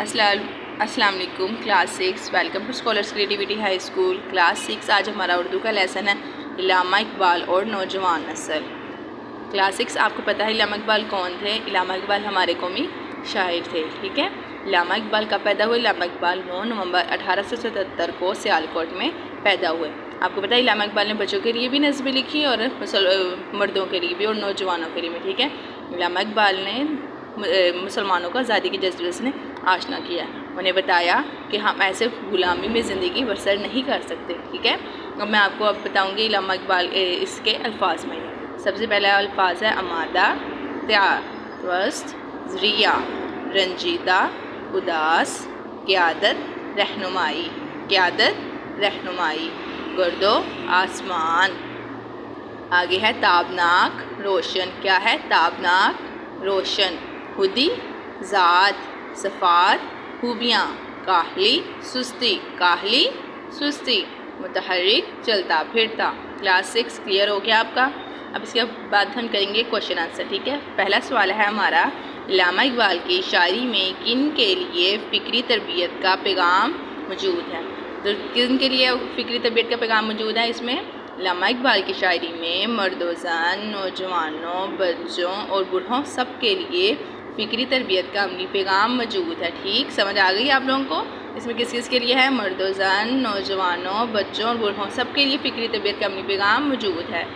अस्सलाम वालेकुम class 6 welcome to scholars creativity high school class 6। आज हमारा उर्दू का लेसन है इल्लामा इकबाल और नौजवान नस्ल। क्लास 6 आपको पता है इल्लामा इकबाल कौन थे। इल्लामा इकबाल हमारे कौमी शायर थे, ठीक है। इल्लामा इकबाल कब पैदा हुए? इल्लामा इकबाल 9 नवंबर 1877 को सियालकोट में पैदा हुए। आपको पता है इल्लामा इकबाल ने बच्चों के लिए भी नज़्में लिखी और मर्दों के लिए भी और नौजवानों के लिए भी, ठीक है। इल्लामा इकबाल ने मुसलमानों को आज़ादी के जज्बे से आशना किया, उन्हें बताया कि हम ऐसे गुलामी में ज़िंदगी बसर नहीं कर सकते, ठीक है। अब मैं आपको बताऊंगी इल्लामा इकबाल इसके अल्फाज में। सबसे पहला अल्फाज है अमादा, त्यार, त्वस्त, ज़रिया, रंजीदा, उदास, क़यादत, रहनुमाई, क़यादत, रहनुमाई, गर्दो आसमान। आगे है ताबनाक, रोशन। क्या है? ताबनाक, रोशन। खुदी, ज़ात, सफ़ात, खूबियाँ, काहली, सुस्ती, काहली, सुस्ती, मुतहर्रिक, चलता फिरता। क्लास 6 क्लियर हो गया आपका। अब इसके बाद हम करेंगे क्वेश्चन आंसर, ठीक है। पहला सवाल है हमारा, इल्लामा इकबाल की शायरी में किन के लिए फ़िक्री तरबियत का पैगाम मौजूद है? तो किन के लिए फ़िक्री तरबियत का पैगाम मौजूद है? इसमें इल्लामा इकबाल की शायरी में मर्दो ज़न, नौजवानों, बच्चों और बूढ़ों सब के लिए फ़िक्री तरबियत का अमली पैगाम मौजूद है। ठीक समझ आ गई आप लोगों को? इसमें किस किस के लिए है? मर्दो ज़न, नौजवानों, बच्चों और बूढ़ों सब के लिए फ़िक्री तरबियत का अमली पैगाम मौजूद है।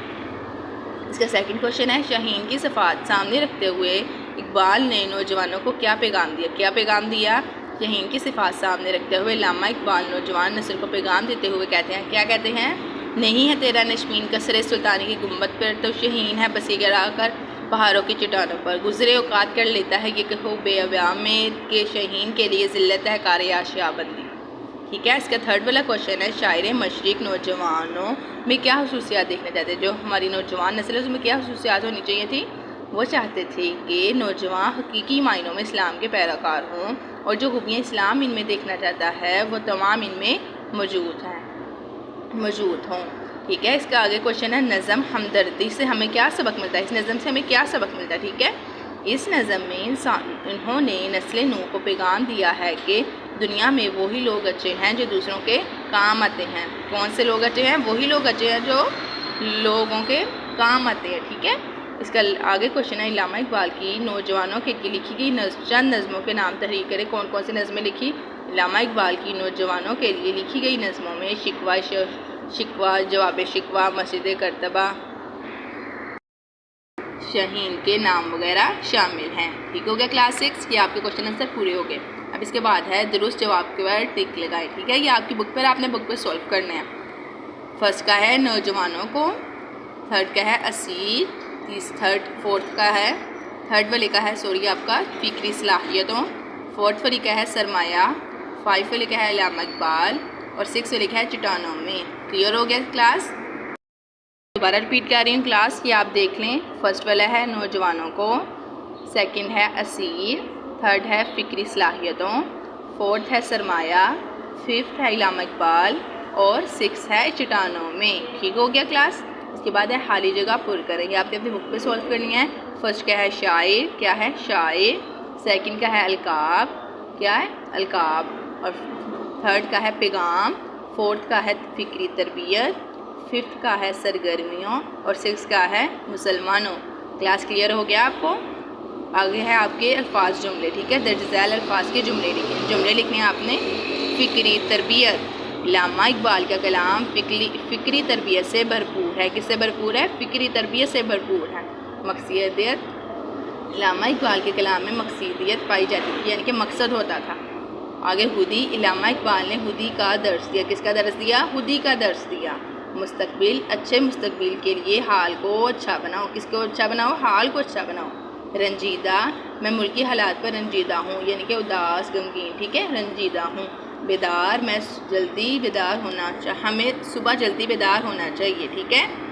इसका सेकंड क्वेश्चन है, शाहीन की सिफ़ात सामने रखते हुए इकबाल ने नौजवानों को क्या पैगाम दिया? क्या पैगाम दिया? शाहीन की सिफ़ात सामने रखते हुए इल्लामा इकबाल नौजवान नस्ल को पैगाम देते हुए कहते हैं, क्या कहते हैं? नहीं है तेरा नश्मीन कसरे सुल्तानी की गुम्बद पर, तो शाहीन है बसी गिरा कर पहाड़ों की चट्टानों पर। गुजरे औकात कर लेता है ये कहो बेअव्या में के शाहीन के लिए ज़िल्लत है कार आशियाबंदी, ठीक है। इसका थर्ड वाला क्वेश्चन है, शायर मशरिक नौजवानों में क्या खसूसियात देखना चाहते हैं? जो हमारी नौजवान नस्ल है उसमें क्या खसूसियात होनी चाहिए थी? वो चाहते थे कि नौजवान हकीकी मायनों में इस्लाम के पैरोकार हों और जो खूबियाँ इस्लाम इनमें देखना चाहता है वो तमाम इनमें मौजूद हों, ठीक है। इसका आगे क्वेश्चन है, नज़म हमदर्दी से हमें क्या सबक मिलता है? इस नज़म से हमें क्या सबक मिलता है, ठीक है। इस नज़म में इन्होंने नस्ल नू को पैगाम दिया है कि दुनिया में वही लोग अच्छे हैं जो दूसरों के काम आते हैं। कौन से लोग अच्छे हैं? वही लोग अच्छे हैं जो लोगों के काम आते हैं, ठीक है। इसका आगे क्वेश्चन है, इल्लामा इकबाल की नौजवानों के लिए लिखी गई चंद नज़मों के नाम तहरीर करें। कौन कौन सी नज़में लिखी? इल्लामा इकबाल की नौजवानों के लिए लिखी गई नज़मों में शिकवा, जवाब शिकवा, मस्जिद करतबा, शाहीन के नाम वगैरह शामिल हैं। ठीक हो गया क्लास 6, ये आपके क्वेश्चन आंसर पूरे हो गए। अब इसके बाद है दुरुस्त जवाब के बाद टिक लगाएं, ठीक है। ये आपकी बुक पर आपने बुक पर सॉल्व करना है। फर्स्ट का है नौजवानों को, थर्ड का है असीर, फोर्थ का है थर्ड वाले का है आपका फ़िक्री सलाहियतों, फोर्थ वाली का है सरमाया, 5 वाले का है इल्लामा इकबाल और 6 वाले का है चट्टानों में। क्लियर हो गया क्लास? दोबारा रिपीट कर रही हूँ क्लास, ये आप देख लें। फर्स्ट वाला है नौजवानों को, सेकंड है असीर, थर्ड है फ़िक्री सलाहियतों, फोर्थ है सरमाया, फिफ्थ है इल्लामा इकबाल और 6 है चट्टानों में। ठीक हो गया क्लास? इसके बाद है खाली जगह पुर करें, ये आपने अपनी बुक पे सॉल्व करनी है। फर्स्ट का है शायर, क्या है? शायर। सेकंड का है अलकाब, क्या है? अलकाब। और थर्ड का है पैगाम, फोर्थ का है फ़िक्री तरबियत, फिफ्थ का है सरगर्मियों और 6 का है मुसलमानों। क्लास क्लियर हो गया आपको? आगे है आपके अल्फाज जुमले, ठीक है। दर्ज झैल अल्फाज के जुमले लिखने हैं आपने। फ़िक्री तरबियत, इल्लामा इकबाल का कलाम फ़िक्री तरबियत से भरपूर है। किससे भरपूर है? फ़िक्री तरबियत से भरपूर है। मकसदियत, इल्लामा इकबाल के कलाम में मकसदियत पाई जाती थी, यानी कि मकसद होता था। आगे हुदी, इल्लामा इकबाल ने हुदी का दर्स दिया। किसका दर्स दिया? हुदी का दर्स दिया। मुस्तकबिल, अच्छे मुस्तकबिल के लिए हाल को अच्छा बनाओ। किसको अच्छा बनाओ? हाल को अच्छा बनाओ। रंजीदा, मैं मुल्की हालात पर रंजीदा हूँ, यानी कि उदास गमगीन, ठीक है, रंजीदा हूँ। बेदार, मैं जल्दी बेदार होना हमें सुबह जल्दी बेदार होना चाहिए, ठीक है।